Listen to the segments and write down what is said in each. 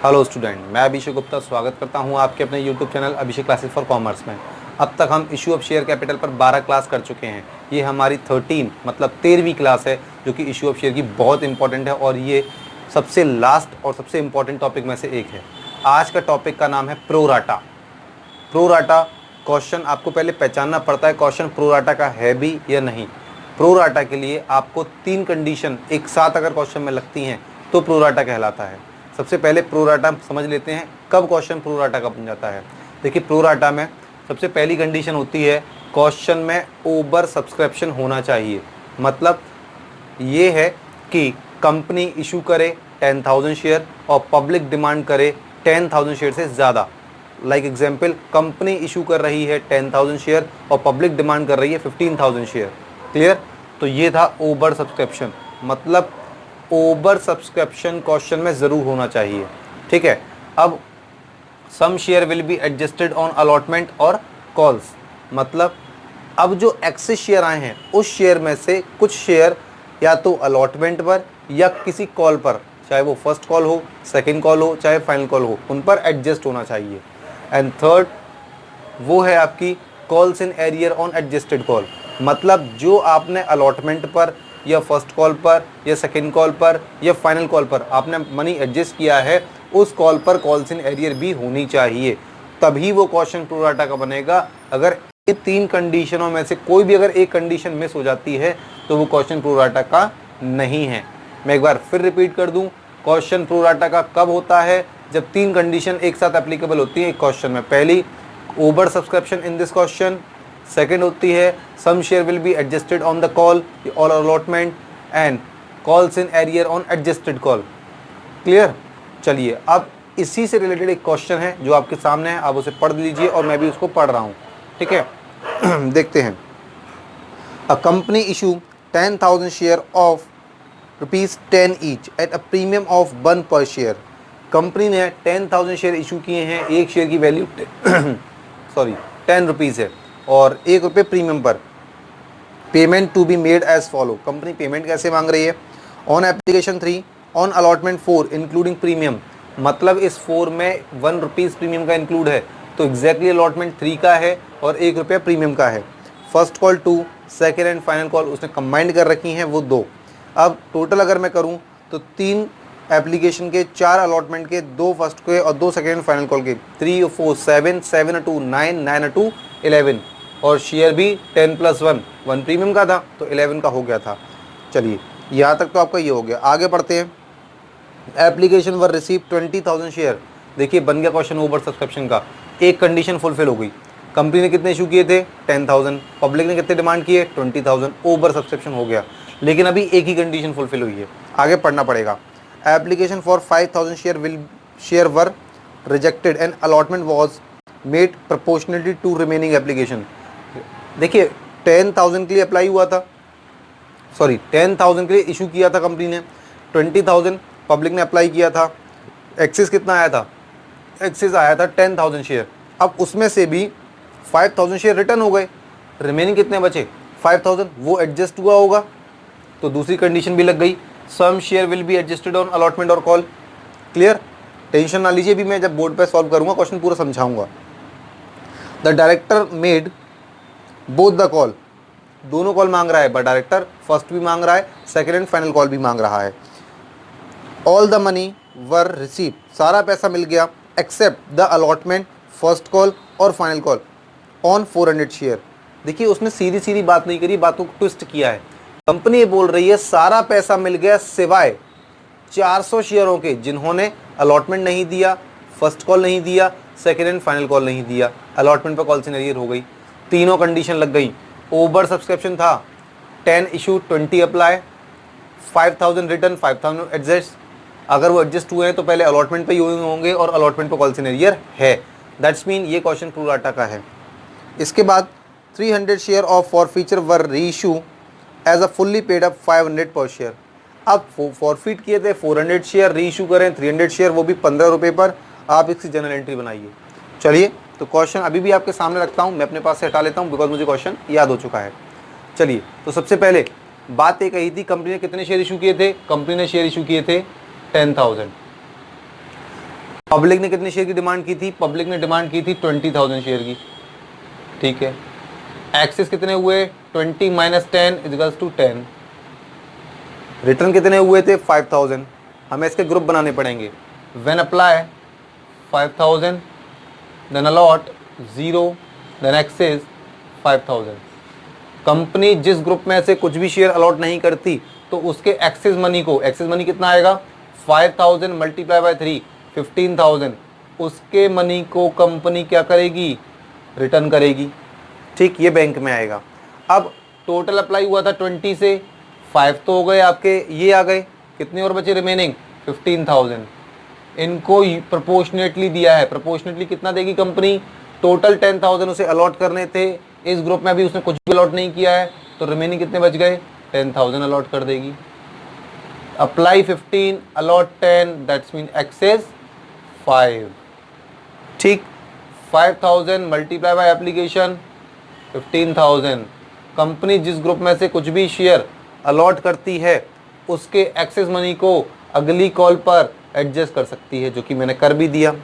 Hello student, मैं अभिषेक गुप्ता स्वागत करता हूं आपके अपने YouTube channel Abhishek classes for commerce में। अब तक हम इशू ऑफ शेयर कैपिटल पर 12 क्लास कर चुके हैं। ये हमारी 13वीं क्लास है जो कि इशू ऑफ शेयर की बहुत इंपॉर्टेंट है और ये सबसे लास्ट और सबसे इंपॉर्टेंट टॉपिक में से एक है। आज का टॉपिक का नाम है प्रोराटा। प्रोराटा क्वेश्चन आपको पहले पहचानना पड़ता है, क्वेश्चन प्रोराटा का है भी या नहीं। प्रोराटा के लिए आपको 3 कंडीशन एक साथ अगर क्वेश्चन में लगती हैं तो प्रोराटा कहलाता है। सबसे पहले प्रोराटा समझ लेते हैं, कब क्वेश्चन प्रोराटा का बन जाता है। देखिए, प्रोराटा में सबसे पहली कंडीशन होती है क्वेश्चन में ओवर सब्सक्रिप्शन होना चाहिए। मतलब ये है कि कंपनी इशू करे 10,000 शेयर और पब्लिक डिमांड करे 10,000 शेयर से ज़्यादा। लाइक एग्जाम्पल, कंपनी इशू कर रही है 10,000 शेयर और पब्लिक डिमांड कर रही है 15,000 शेयर। क्लियर? तो ये था ओवर सब्सक्रिप्शन। मतलब ओवर सब्सक्रिप्शन क्वेश्चन में ज़रूर होना चाहिए। ठीक है। अब some share will be adjusted on allotment और कॉल्स। मतलब अब जो एक्सेस शेयर आए हैं उस शेयर में से कुछ शेयर या तो अलॉटमेंट पर या किसी कॉल पर, चाहे वो फर्स्ट कॉल हो, सेकंड कॉल हो, चाहे फाइनल कॉल हो, उन पर एडजस्ट होना चाहिए। एंड थर्ड वो है आपकी calls in arrear on adjusted call. मतलब जो आपने अलॉटमेंट पर या फर्स्ट कॉल पर या सेकंड कॉल पर या फाइनल कॉल पर आपने मनी एडजस्ट किया है, उस कॉल पर कॉल्स इन एरियर भी होनी चाहिए, तभी वो क्वेश्चन प्रोराटा का बनेगा। अगर ये 3 कंडीशनों में से कोई भी अगर एक कंडीशन मिस हो जाती है तो वो क्वेश्चन प्रोराटा का नहीं है। मैं एक बार फिर रिपीट कर दूं, क्वेश्चन प्रोराटा का कब होता है? जब 3 कंडीशन एक साथ एप्लीकेबल होती है एक क्वेश्चन में। पहली, over subscription in this question. Second होती है some share will be adjusted on the call और allotment and calls in arrear on adjusted call. Clear? चलिए, अब इसी से रिलेटेड एक क्वेश्चन है जो आपके सामने है, आप उसे पढ़ लीजिए और मैं भी उसको पढ़ रहा हूँ। ठीक है। देखते हैं। A company issue 10,000 share of ₹10 each at a premium of 1 पर शेयर। कंपनी ने 10,000 शेयर इशू किए हैं, एक शेयर की वैल्यू 10 रुपीज़ है और ₹1 प्रीमियम पर। Payment to be made as follow. Company payment कैसे मांग रही है? On application 3 on allotment 4 including premium. मतलब इस 4 में ₹1 प्रीमियम का इंक्लूड है, तो एग्जैक्टली अलॉटमेंट 3 का है और ₹1 प्रीमियम का है। First call 2, second and final call उसने कंबाइंड कर रखी हैं, वो 2। अब टोटल अगर मैं करूँ तो 3 एप्लीकेशन के, 4 अलॉटमेंट के, 2 फर्स्ट के और 2 सेकेंड फाइनल कॉल के, 3 और 4 7, 7 और 2 9, 9 और 2 11 और शेयर भी 10 + 1 1 प्रीमियम का था तो 11 का हो गया था। चलिए, यहाँ तक तो आपका ये हो गया। आगे बढ़ते हैं। एप्लीकेशन वर रिसीव 20,000 शेयर। देखिए, बन गया क्वेश्चन ओवर सब्सक्रिप्शन का। एक कंडीशन फुलफिल हो गई। कंपनी ने कितने इशू किए थे? 10,000। पब्लिक ने कितने डिमांड किए? 20,000। ओवर सब्सक्रिप्शन हो गया। लेकिन अभी एक ही कंडीशन फुलफिल हुई है, आगे पढ़ना पड़ेगा। Application for 5,000 share were rejected and allotment was made proportionally to remaining application. देखिए, 10,000 के लिए अप्लाई हुआ था, 10,000 के लिए इशू किया था कंपनी ने, 20,000 पब्लिक ने अप्लाई किया था। एक्सेस कितना आया था? एक्सेस आया था 10,000 शेयर। अब उसमें से भी 5,000 शेयर रिटर्न हो गए, रिमेनिंग कितने बचे? 5,000। वो एडजस्ट हुआ होगा तो दूसरी कंडीशन भी लग गई, some share will be adjusted on allotment और कॉल। क्लियर? टेंशन ना लीजिए, भी मैं जब बोर्ड पे सॉल्व करूंगा क्वेश्चन पूरा समझाऊंगा। The director made both the call. दोनों कॉल मांग रहा है, बट डायरेक्टर फर्स्ट भी मांग रहा है, सेकेंड एंड फाइनल कॉल भी मांग रहा है। All the money were receive. सारा पैसा मिल गया except the allotment, first call और फाइनल कॉल ऑन 400 शेयर। देखिए, उसने सीधी सीधी बात नहीं करी, बातों को ट्विस्ट किया है। कंपनी बोल रही है सारा पैसा मिल गया सिवाय 400 शेयरों के जिन्होंने अलॉटमेंट नहीं दिया, फर्स्ट कॉल नहीं दिया, सेकेंड एंड फाइनल कॉल नहीं दिया। अलॉटमेंट पर कॉल सिनेरियर हो गई, तीनों कंडीशन लग गई। ओवर सब्सक्रिप्शन था, 10 इशू 20 अप्लाई, 5,000 रिटर्न, 5,000 एडजस्ट। अगर वो एडजस्ट हुए हैं तो पहले अलॉटमेंट पे यूज होंगे और अलॉटमेंट पे कॉल सिनेरियर है। दैट्स मीन ये क्वेश्चन प्रोराटा का है। इसके बाद 300 share of forfeiture were reissue as a fully paid up 500 per share. अब फॉरफीट किए थे 400 शेयर, रीइशू करें 300 शेयर, वो भी ₹15 पर। आप इसकी जनरल एंट्री बनाइए। चलिए, तो क्वेश्चन अभी भी आपके सामने रखता हूँ, मैं अपने पास से हटा लेता हूँ बिकॉज मुझे क्वेश्चन याद हो चुका है। चलिए, तो सबसे पहले बात ये कही थी, कंपनी ने कितने शेयर इशू किए थे? कंपनी ने शेयर इशू किए थे 10,000। पब्लिक ने कितने शेयर की डिमांड की थी? पब्लिक ने डिमांड की थी 20,000 शेयर की, ठीक है। एक्सेस कितने हुए? 20 माइनस 10 इक्वल्स टू 10। रिटर्न कितने हुए थे? 5,000। हमें इसके ग्रुप बनाने पड़ेंगे। When apply 5,000, then allot 0, then excess 5,000। Company जिस ग्रुप में से कुछ भी शेयर अलॉट नहीं करती तो उसके एक्सेस मनी को, एक्सेस मनी कितना आएगा? 5,000 मल्टीप्लाई बाय 3, 15,000। उसके मनी को कंपनी क्या करेगी? रिटर्न करेगी, ठीक। ये बैंक में आएगा। अब टोटल अप्लाई हुआ था 20 से, 5 तो हो गए आपके, ये आ गए, कितने और बचे रिमेनिंग? 15,000। इनको प्रोपोर्शनेटली दिया है। प्रोपोर्शनेटली कितना देगी कंपनी? टोटल 10,000 उसे अलॉट करने थे, इस ग्रुप में अभी उसने कुछ भी अलॉट नहीं किया है, तो रिमेनिंग कितने बच गए? 10,000 अलॉट कर देगी। Apply 15, allot 10, that's mean excess 5, ठीक। 5,000 मल्टीप्लाई बाय एप्लीकेशन 15,000। कंपनी जिस ग्रुप में से कुछ भी शेयर अलॉट करती है उसके एक्सेस मनी को अगली कॉल पर एडजस्ट कर सकती है, जो कि मैंने कर भी दिया।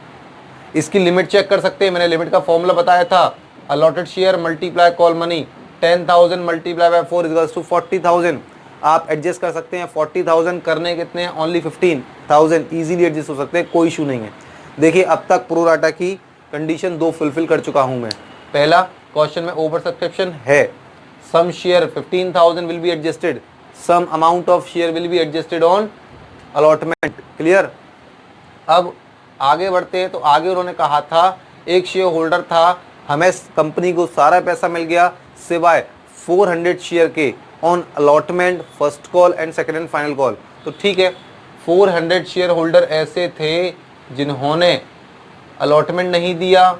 इसकी लिमिट चेक कर सकते हैं, मैंने लिमिट का फॉर्मूला बताया था। Allotted share multiply call money, 10,000 multiply by 4 equals to 40,000। आप एडजस्ट कर सकते हैं। 40,000 करने कितने हैं? ओनली 15,000। इजीली एडजस्ट हो सकते हैं, कोई इशू नहीं है। देखिए अब तक प्रो राटा की कंडीशन 2 फुलफिल कर चुका हूं मैं। पहला क्वेश्चन में ओवर सब्सक्रिप्शन है, some share 15,000 will be adjusted, some amount of share will be adjusted on allotment, clear. अब आगे बढ़ते हैं, तो आगे उन्होंने कहा था एक शेयर होल्डर था, हमें कंपनी को सारा पैसा मिल गया सिवाय 400 शेयर के on allotment, first call and second and final call. तो ठीक है, 400 शेयर होल्डर ऐसे थे जिन्होंने अलॉटमेंट नहीं दिया,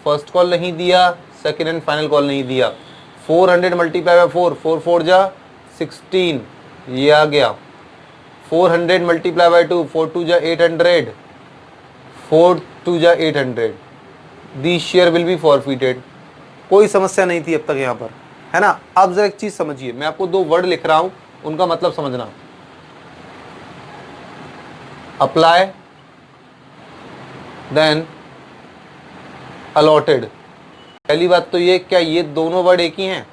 फर्स्ट कॉल नहीं दिया, सेकंड एंड फाइनल कॉल नहीं दिया। 400 मल्टीप्लाई बाय 4, 4 4 जा 16, ये आ गया। 400 मल्टीप्लाई बाय 2, 4 2 जा 800, 4 2 जा 800। दी शेयर विल बी फॉरफिटेड। कोई समस्या नहीं थी अब तक यहाँ पर, है ना। अब जरा एक चीज समझिए, मैं आपको 2 वर्ड लिख रहा हूं, उनका मतलब समझना। Apply, then allotted. पहली बात तो ये, क्या ये दोनों वर्ड एक ही हैं?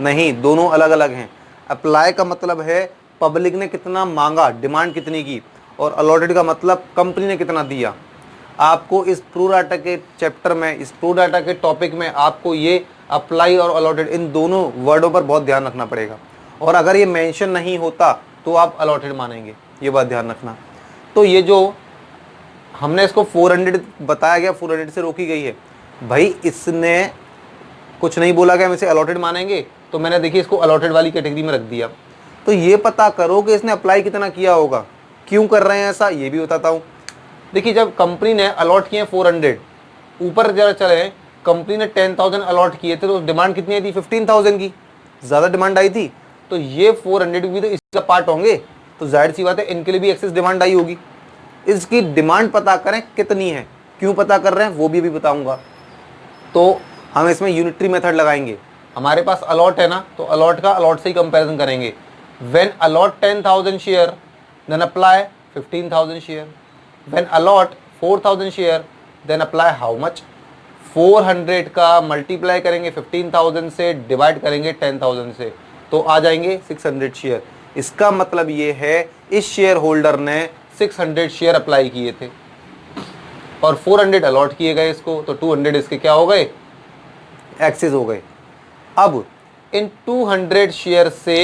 नहीं, दोनों अलग अलग हैं। अप्लाई का मतलब है पब्लिक ने कितना मांगा, डिमांड कितनी की, और अलॉटेड का मतलब कंपनी ने कितना दिया। आपको इस प्रो डाटा के चैप्टर में, इस प्रो डाटा के टॉपिक में आपको ये अप्लाई और अलॉटेड इन दोनों वर्डों पर बहुत ध्यान रखना पड़ेगा। और अगर ये मेंशन नहीं होता तो आप अलॉटेड मानेंगे, ये बात ध्यान रखना। तो ये जो हमने इसको 400 बताया गया, 400 से रोकी गई है भाई, इसने कुछ नहीं बोला कि हम इसे अलॉटेड मानेंगे, तो मैंने देखिए इसको अलॉटेड वाली कैटेगरी में रख दिया। तो ये पता करो कि इसने अप्लाई कितना किया होगा, क्यों कर रहे हैं ऐसा, ये भी बताता हूँ। देखिए जब कंपनी ने अलॉट किए 400, ऊपर जरा चले, कंपनी ने 10,000 अलॉट किए थे, तो डिमांड कितनी आई थी? 15,000 की, ज़्यादा डिमांड आई थी। तो ये 400 भी तो इसका पार्ट होंगे, तो जाहिर सी बात है इनके लिए भी एक्सेस डिमांड आई होगी। इसकी डिमांड पता करें कितनी है, क्यों पता कर रहे हैं वो भी बताऊंगा। तो हम इसमें यूनिटरी मेथड लगाएंगे। हमारे पास अलॉट है ना, तो अलॉट का अलॉट से ही कंपैरिजन करेंगे। When allot 10,000 share, then apply 15,000 share. When allot 4,000 share, then apply how much? 400 का मल्टीप्लाई करेंगे 15,000 से, डिवाइड करेंगे 10,000 से, तो आ जाएंगे 600 शेयर। इसका मतलब ये है इस शेयर होल्डर ने 600 शेयर अप्लाई किए थे और 400 अलॉट किए गए इसको, तो 200 इसके क्या हो गए? एक्सेस हो गए। अब इन 200 शेयर से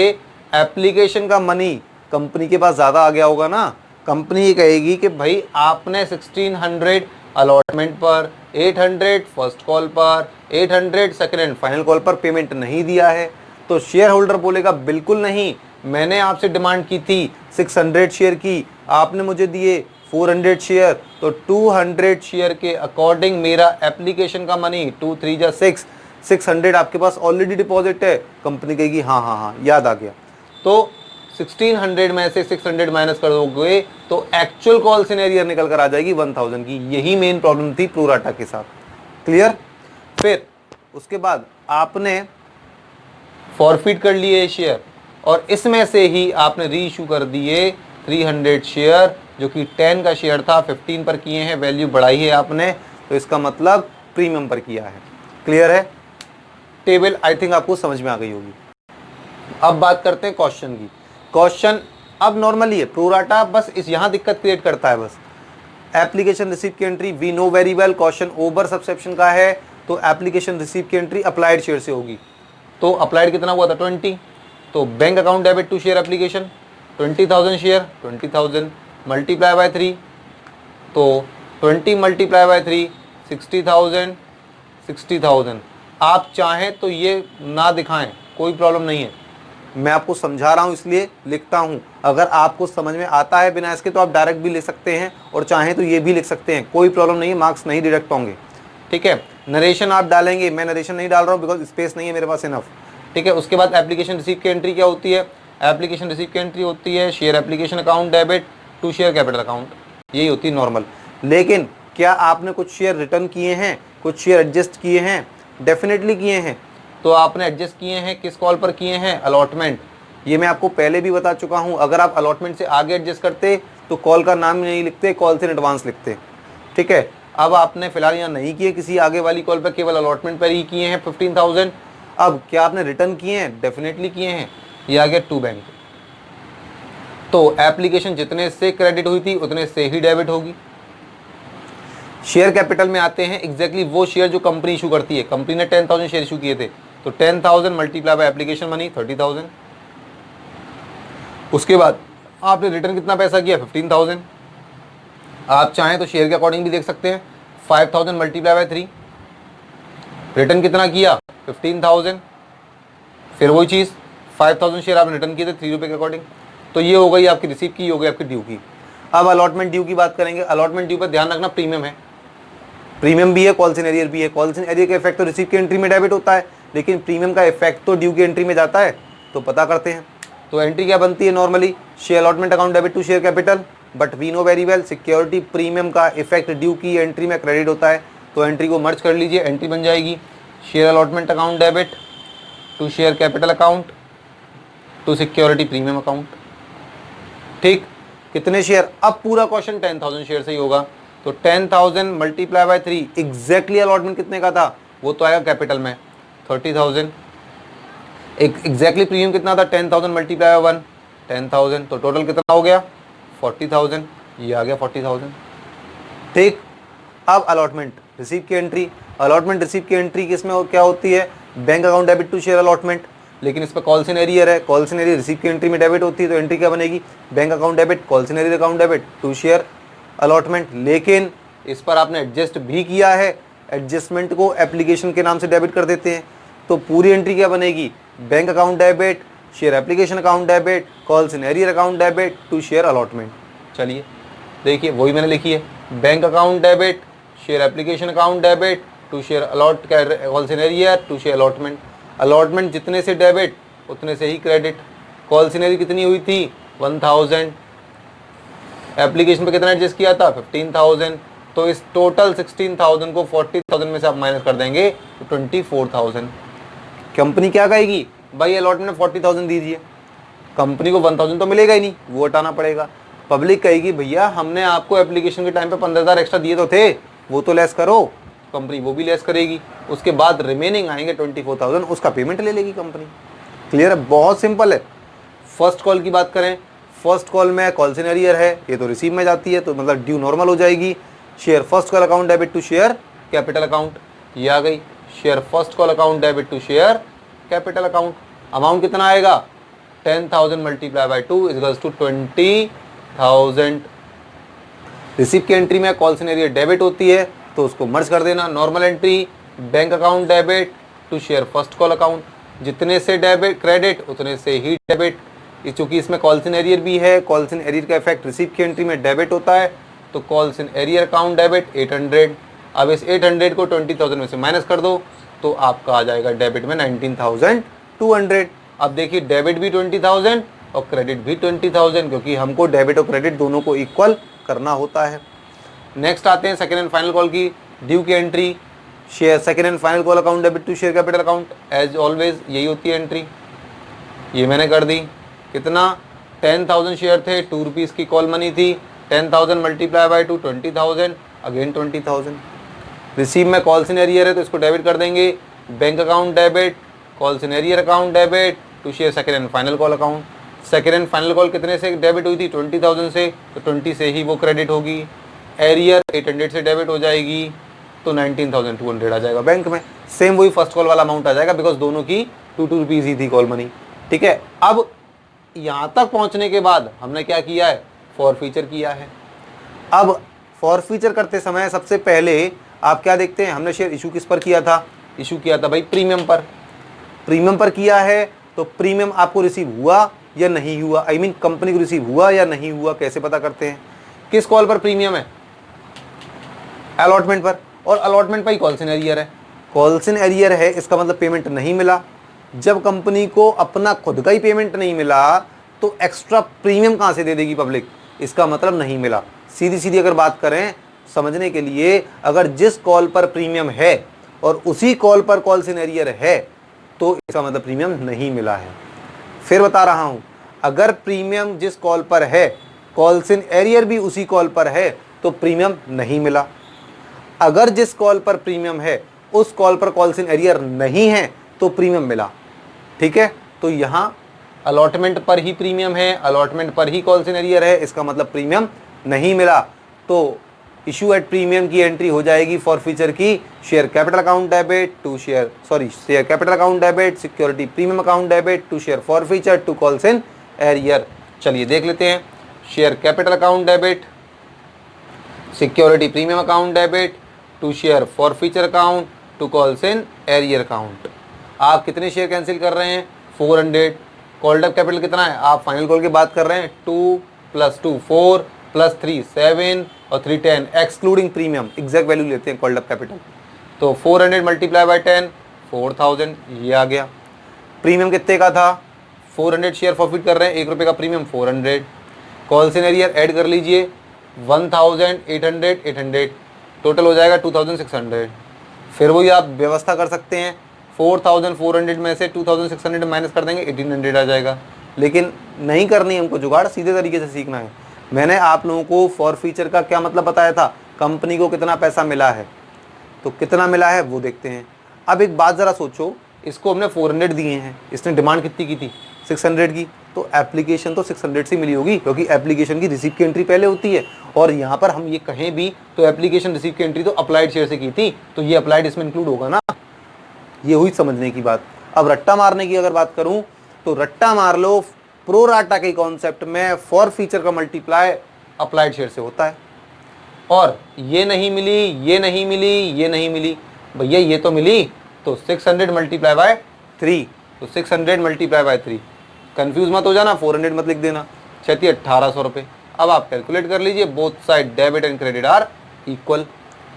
एप्लीकेशन का मनी कंपनी के पास ज़्यादा आ गया होगा ना। कंपनी ये कहेगी कि भाई आपने 1600 अलॉटमेंट पर, 800 फर्स्ट कॉल पर, 800 सेकंड एंड फाइनल कॉल पर पेमेंट नहीं दिया है। तो शेयर होल्डर बोलेगा बिल्कुल नहीं, मैंने आपसे डिमांड की थी 600 शेयर की, आपने मुझे दिए 400 शेयर, तो 200 शेयर के अकॉर्डिंग मेरा एप्लीकेशन का मनी 2 3 जा 6, 600 आपके पास ऑलरेडी डिपॉजिट है। कंपनी कहेगी हाँ हाँ हाँ याद आ गया। तो 1600 में से 600 माइनस कर दोगे तो एक्चुअल कॉल सिनेरियो निकल कर आ जाएगी 1000 की। यही मेन प्रॉब्लम थी प्रो राटा के साथ, क्लियर। फिर उसके बाद आपने फॉरफिट कर लिए शेयर और इसमें से ही आपने री इशू कर दिए 300 शेयर जो कि 10 का शेयर था 15 पर किए हैं, वैल्यू बढ़ाई है आपने, तो इसका मतलब प्रीमियम पर किया है। क्लियर है? टेबल आई थिंक आपको समझ में आ गई होगी। अब बात करते हैं क्वेश्चन की। क्वेश्चन अब नॉर्मली है, प्रोराटा बस इस यहाँ दिक्कत क्रिएट करता है बस। एप्लीकेशन रिसीव की entry we know very well, question over subscription का है, तो एप्लीकेशन रिसीव की एंट्री अप्लाइड शेयर से होगी। तो अप्लाइड कितना हुआ था 20, तो bank account debit to share application 20,000 share, 20,000 multiply by 3, तो 20 मल्टीप्लाई बाय 3 60,000, 60,000। आप चाहें तो ये ना दिखाएं, कोई प्रॉब्लम नहीं है, मैं आपको समझा रहा हूं इसलिए लिखता हूं। अगर आपको समझ में आता है बिना इसके तो आप डायरेक्ट भी लिख सकते हैं, और चाहें तो ये भी लिख सकते हैं, कोई प्रॉब्लम नहीं है, मार्क्स नहीं डिडक्ट होंगे। ठीक है, नरेशन आप डालेंगे, मैं नरेशन नहीं डाल रहा हूँ बिकॉज स्पेस नहीं है मेरे पास इनफ। ठीक है, उसके बाद एप्लीकेशन रिसीव की एंट्री क्या होती है? एप्लीकेशन रिसीव की एंट्री होती है share application account debit to share capital account, यही होती है नॉर्मल। लेकिन क्या आपने कुछ शेयर रिटर्न किए हैं, कुछ शेयर एडजस्ट किए हैं? डेफिनेटली किए हैं। तो आपने एडजस्ट किए हैं, किस कॉल पर किए हैं? अलॉटमेंट। ये मैं आपको पहले भी बता चुका हूं, अगर आप अलॉटमेंट से आगे एडजस्ट करते तो कॉल का नाम नहीं लिखते, कॉल से एडवांस लिखते। ठीक है, अब आपने फिलहाल यहाँ नहीं किए किसी आगे वाली कॉल पर, केवल अलॉटमेंट पर ही किए हैं 15,000। अब क्या आपने रिटर्न किए हैं? डेफिनेटली किए हैं। ये आ गया टू बैंक। तो एप्लीकेशन जितने से क्रेडिट हुई थी उतने से ही डेबिट होगी। शेयर कैपिटल में आते हैं, एग्जैक्टली वो शेयर जो कंपनी इशू करती है। कंपनी ने 10,000 शेयर इशू किए थे, तो 10,000 मल्टीप्लाई बाय एप्लीकेशन मनी 30,000। उसके बाद आपने रिटर्न कितना पैसा किया? 15,000। आप चाहें तो शेयर के अकॉर्डिंग भी देख सकते हैं, 5,000 मल्टीप्लाई बाय 3, रिटर्न कितना किया? 15,000। फिर वही चीज़ 5,000 शेयर आपने रिटर्न किए थे 3 रुपये के अकॉर्डिंग, तो ये हो गई आपकी रिसीव की, हो गई आपकी ड्यू की। अब अलॉटमेंट ड्यू की बात करेंगे। अलॉटमेंट ड्यू पर ध्यान रखना, प्रीमियम है, प्रीमियम भी है, कॉल्स इन एरियर भी है। कॉल्स इन एरियर का इफेक्ट तो रिसीव की एंट्री में डेबिट होता है, लेकिन प्रीमियम का इफेक्ट तो ड्यू की एंट्री में जाता है। तो पता करते हैं, तो एंट्री क्या बनती है normally? Share allotment account debit to share capital, but we know very well security premium का इफेक्ट ड्यू की एंट्री में क्रेडिट होता है। तो एंट्री को मर्ज कर लीजिए, एंट्री बन जाएगी share allotment account debit to share capital account to security premium account. ठीक, कितने शेयर? अब पूरा क्वेश्चन 10,000 शेयर से ही होगा, तो 10,000 मल्टीप्लाई बाय 3, एग्जैक्टली अलॉटमेंट कितने का था वो तो आएगा कैपिटल में 30,000। एग्जैक्टली प्रीमियम कितना था? 10,000 मल्टीप्लाई बाय 1, 10,000, तो टोटल कितना हो गया? 40,000। ये आ गया 40,000। ठीक, अब अलॉटमेंट रिसीव की एंट्री। अलॉटमेंट रिसीव की एंट्री किसमें क्या होती है? Bank account debit to share allotment, लेकिन इस पर कॉल्स इन एरियर है। कॉल्स इन एरियर रिसीव की एंट्री में डेबिट होती है, तो एंट्री क्या बनेगी? Bank account debit calls in arrear account debit to share allotment. लेकिन इस पर आपने एडजस्ट भी किया है, एडजस्टमेंट को एप्लीकेशन के नाम से डेबिट कर देते हैं, तो पूरी एंट्री क्या बनेगी? Bank account debit share application account debit calls in arrear account debit to share allotment. चलिए देखिए, वही मैंने लिखी है, bank account debit share application account debit to share allot calls in arrear to share allotment. Allotment जितने से debit उतने से ही क्रेडिट। कॉल्स इन एरियर कितनी हुई थी? 1,000। एप्लीकेशन पे कितना एडजस्ट किया था? 15,000। तो इस टोटल 16,000 को 40,000 में से आप माइनस कर देंगे तो 24,000। कंपनी क्या कहेगी? भाई अलॉटमेंट में 40,000 दीजिए। कंपनी को 1,000 तो मिलेगा ही नहीं, वो हटाना पड़ेगा। पब्लिक कहेगी भैया हमने आपको एप्लीकेशन के टाइम पे 15,000 एक्स्ट्रा दिए तो थे, वो तो लेस करो। कंपनी वो भी लेस करेगी, उसके बाद रिमेनिंग आएंगे 24,000, उसका पेमेंट ले लेगी कंपनी। क्लियर है? बहुत सिंपल है। फर्स्ट कॉल की बात करें, फर्स्ट कॉल में कॉल्स इन एरियर है, ये तो रिसीव में जाती है, तो मतलब ड्यू नॉर्मल हो जाएगी। Share first call account debit to share capital account, ये आ गई share first call account debit to share capital account. Amount कितना आएगा? 10,000 multiply by 2 equals to 20,000। Receive की एंट्री में कॉल्स इन एरियर डेबिट होती है, तो उसको मर्ज कर देना। Normal entry bank account debit to share first call account, जितने से डेबिट क्रेडिट उतने से ही डेबिट। चूंकि इसमें कॉल्स इन एरियर भी है, कॉल्स इन एरियर का इफेक्ट रिसीव की एंट्री में डेबिट होता है, तो calls in arrear account debit 800। अब इस 800 को 20,000 में से माइनस कर दो, तो आपका आ जाएगा डेबिट में 19,200। अब देखिए डेबिट भी 20,000 और क्रेडिट भी 20,000, क्योंकि हमको डेबिट और क्रेडिट दोनों को इक्वल करना होता है। नेक्स्ट आते हैं सेकेंड एंड फाइनल कॉल की ड्यू की entry. Share second and final call account debit to share capital account, as always यही होती है एंट्री। ये मैंने कर दी। कितना? 10,000 शेयर थे, 2 रुपीज़ की कॉल मनी थी, 10,000 मल्टीप्लाई बाई 2 20,000, अगेन 20,000। रिसीव में कॉल्स इन एरियर है तो इसको डेबिट कर देंगे, bank account debit, calls in arrear account debit to share second and final call account. Second and final call कितने से डेबिट हुई थी? 20,000 से, तो 20 से ही वो क्रेडिट होगी। एरियर 800 से डेबिट हो जाएगी तो 19,200 आ जाएगा बैंक में। सेम वही फर्स्ट कॉल वाला अमाउंट आ जाएगा बिकॉज दोनों की 2 रुपीज़ ही थी कॉल मनी। ठीक है, अब यहाँ तक पहुँचने के बाद हमने क्या किया है? फॉर फीचर किया है। अब फॉर फीचर करते समय सबसे पहले आप क्या देखते हैं? हमने शेयर इशू किस पर किया था? इशू किया था भाई प्रीमियम पर। प्रीमियम पर किया है तो प्रीमियम आपको रिसीव हुआ या नहीं हुआ, आई मीन कंपनी को रिसीव हुआ या नहीं हुआ, कैसे पता करते हैं? किस कॉल पर प्रीमियम है? अलॉटमेंट पर, और अलॉटमेंट पर ही कॉल्स इन एरियर है। कॉल्स इन एरियर है इसका मतलब पेमेंट नहीं मिला। जब कंपनी को अपना खुद का ही पेमेंट नहीं मिला तो एक्स्ट्रा प्रीमियम कहाँ से दे देगी पब्लिक? इसका मतलब नहीं मिला। सीधी सीधी अगर बात करें समझने के लिए, अगर जिस कॉल पर प्रीमियम है और उसी कॉल पर कॉल्स इन एरियर है तो इसका मतलब प्रीमियम नहीं मिला है। फिर बता रहा हूं, अगर प्रीमियम जिस कॉल पर है, कॉल्स इन एरियर भी उसी कॉल पर है तो प्रीमियम नहीं मिला। अगर जिस कॉल पर प्रीमियम है उस कॉल पर कॉल्स इन एरियर नहीं है तो प्रीमियम मिला। ठीक है, तो यहां अलॉटमेंट पर ही प्रीमियम है, अलॉटमेंट पर ही कॉल्स इन एरियर है, इसका मतलब प्रीमियम नहीं मिला। तो इशू एट प्रीमियम की एंट्री हो जाएगी फॉर फीचर की share capital account debit to share capital account debit, security premium account debit to share forfeiture to calls in arrear. चलिए देख लेते हैं। Share capital account debit, security premium account debit to share forfeiture account to calls in arrear account. आप कितने share cancel कर रहे हैं? 400। Called up capital कितना है? आप फाइनल कॉल की बात कर रहे हैं, 2 + 2 4 + 3 7 और 3 10 एक्सक्लूडिंग प्रीमियम, एग्जैक्ट वैल्यू लेते हैं कॉल्ड अप कैपिटल। तो 400 मल्टीप्लाई बाई 10 4000, ये आ गया। प्रीमियम कितने का था? 400 शेयर फॉरफिट कर रहे हैं, 1 रुपये का premium 400। Calls in arrear add कर लीजिए, 1800 800, टोटल हो जाएगा 2600। फिर वही आप व्यवस्था कर सकते हैं, 4400 में से 2600 माइनस कर देंगे, 1800 आ जाएगा। लेकिन नहीं करनी हमको जुगाड़, सीधे तरीके से सीखना है। मैंने आप लोगों को फॉर फीचर का क्या मतलब बताया था? कंपनी को कितना पैसा मिला है, तो कितना मिला है वो देखते हैं। अब एक बात ज़रा सोचो, इसको हमने 400 दिए हैं, इसने डिमांड कितनी की थी? 600 की, तो एप्लीकेशन तो 600 से मिली होगी क्योंकि एप्लीकेशन की रिसीव की एंट्री पहले होती है। और यहाँ पर हम ये कहें भी तो एप्लीकेशन रिसीव की एंट्री तो अप्लाइड शेयर से की थी, तो ये अप्लाइड इसमें इंक्लूड होगा ना। ये हुई समझने की बात। अब रट्टा मारने की अगर बात करूँ तो रट्टा मार लो, प्रो राटा के कॉन्सेप्ट में फॉर फीचर का मल्टीप्लाई अप्लाइड शेयर से होता है। और ये नहीं मिली, ये नहीं मिली, ये नहीं मिली, भैया ये तो मिली, तो 600 मल्टीप्लाई बाय 3, तो 600 मल्टीप्लाई बाय 3। कंफ्यूज मत हो जाना, 400 मत लिख देना। 1800 रुपये। अब आप कैलकुलेट कर लीजिए, both side debit and credit are equal.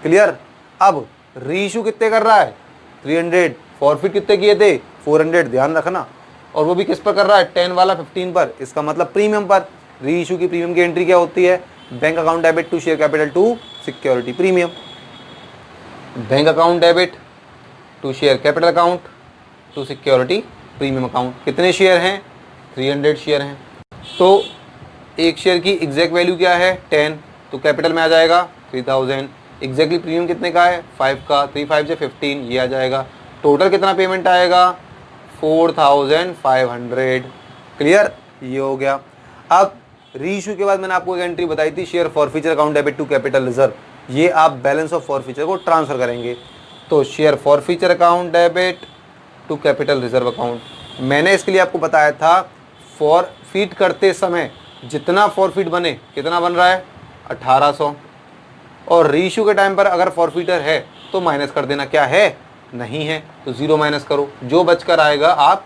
Clear? अब रीइशू कितने कर रहा है? 300। फॉरफिट कितने किए थे? 400, ध्यान रखना। और वो भी किस पर कर रहा है? 10 वाला 15 पर, इसका मतलब प्रीमियम पर। रीइशू की प्रीमियम की एंट्री क्या होती है? Bank account debit to share capital to security premium, bank account debit to share capital account to security premium account. कितने शेयर हैं? 300 शेयर हैं। तो एक शेयर की एग्जैक्ट वैल्यू क्या है? 10, तो कैपिटल में आ जाएगा 3000। एग्जैक्टली प्रीमियम कितने का है? 5 का, 3 5 से 15, ये आ जाएगा। टोटल कितना पेमेंट आएगा? 4500। क्लियर? ये हो गया। अब रीइशू के बाद मैंने आपको एक एंट्री बताई थी, share forfeiture account debit to capital reserve. ये आप बैलेंस ऑफ फॉरफीचर को ट्रांसफर करेंगे, तो share forfeiture account debit to capital reserve account. मैंने इसके लिए आपको बताया था, फॉरफीट करते समय जितना फॉरफीट बने, कितना बन रहा है? 1800। और रीइशू के टाइम पर अगर फॉरफीटर है तो माइनस कर देना, क्या है? नहीं है तो 0 माइनस करो, जो बचकर आएगा आप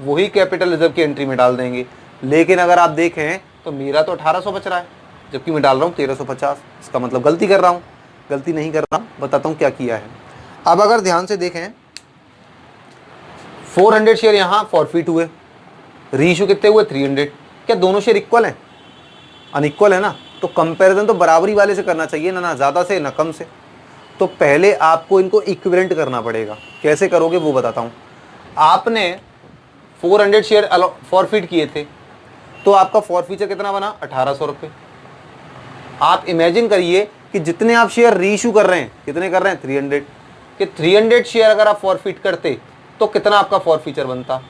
वही कैपिटल रिजर्व की एंट्री में डाल देंगे। लेकिन अगर आप देखें तो मेरा तो 1800 बच रहा है, जबकि मैं डाल रहा हूँ 1350। इसका मतलब गलती कर रहा हूँ। गलती नहीं कर रहा हूँ, बताता हूँ क्या किया है। अब अगर ध्यान से देखें, 400 शेयर यहाँ फॉरफीट हुए, रीइशू कितने हुए? 300। क्या दोनों शेयर इक्वल हैं? अनइक्वल है ना, तो कंपैरिजन तो बराबरी वाले से करना चाहिए ना, ना ज़्यादा से ना कम से। तो पहले आपको इनको इक्विवेलेंट करना पड़ेगा। कैसे करोगे वो बताता हूँ। आपने 400 शेयर फॉरफीट किए थे, तो आपका फॉरफीचर कितना बना? 1800 रुपये। आप इमेजिन करिए कि जितने आप शेयर रीइश्यू कर रहे हैं, कितने कर रहे हैं 300, कि 300 शेयर अगर आप फॉरफिट करते तो कितना आपका फॉरफीचर बनता।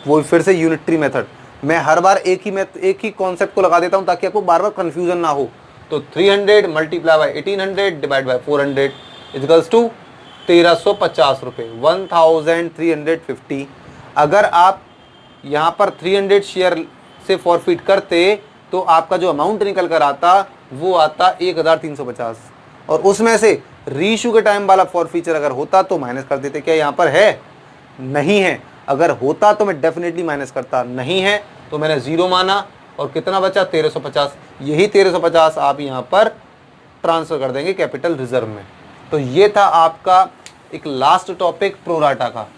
वो फिर से यूनिटरी मेथड, मैं हर बार एक ही कॉन्सेप्ट को लगा देता हूं ताकि आपको बार बार कंफ्यूजन ना हो। तो 300 multiply by 1800 divide by 400 equals to 1350 रुपये, 1350। अगर आप यहाँ पर 300 शेयर से फॉरफिट करते तो आपका जो अमाउंट निकल कर आता वो आता 1350, और उसमें से रीइश्यू के टाइम वाला फॉरफीचर अगर होता तो माइनस कर देते। क्या यहाँ पर है? नहीं है। अगर होता तो मैं डेफिनेटली माइनस करता, नहीं है तो मैंने जीरो माना, और कितना बचा 1350। यही 1350 आप यहाँ पर ट्रांसफर कर देंगे कैपिटल रिजर्व में। तो ये था आपका एक लास्ट टॉपिक प्रोराटा का।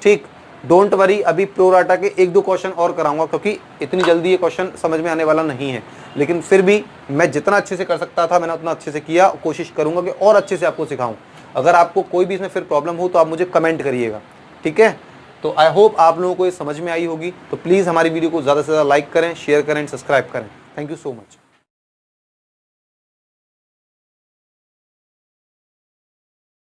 ठीक, डोंट वरी, अभी प्रोराटा के 1-2 क्वेश्चन और कराऊंगा क्योंकि इतनी जल्दी ये क्वेश्चन समझ में आने वाला नहीं है, लेकिन फिर भी मैं जितना अच्छे से कर सकता था मैंने उतना अच्छे से किया। कोशिश करूंगा कि और अच्छे से आपको सिखाऊं। अगर आपको कोई भी इसमें फिर प्रॉब्लम हो तो आप मुझे कमेंट करिएगा, ठीक है। तो आई होप आप लोगों को ये समझ में आई होगी। तो प्लीज़ हमारी वीडियो को ज़्यादा से ज़्यादा लाइक करें, शेयर करें, सब्सक्राइब करें। Thank you so much.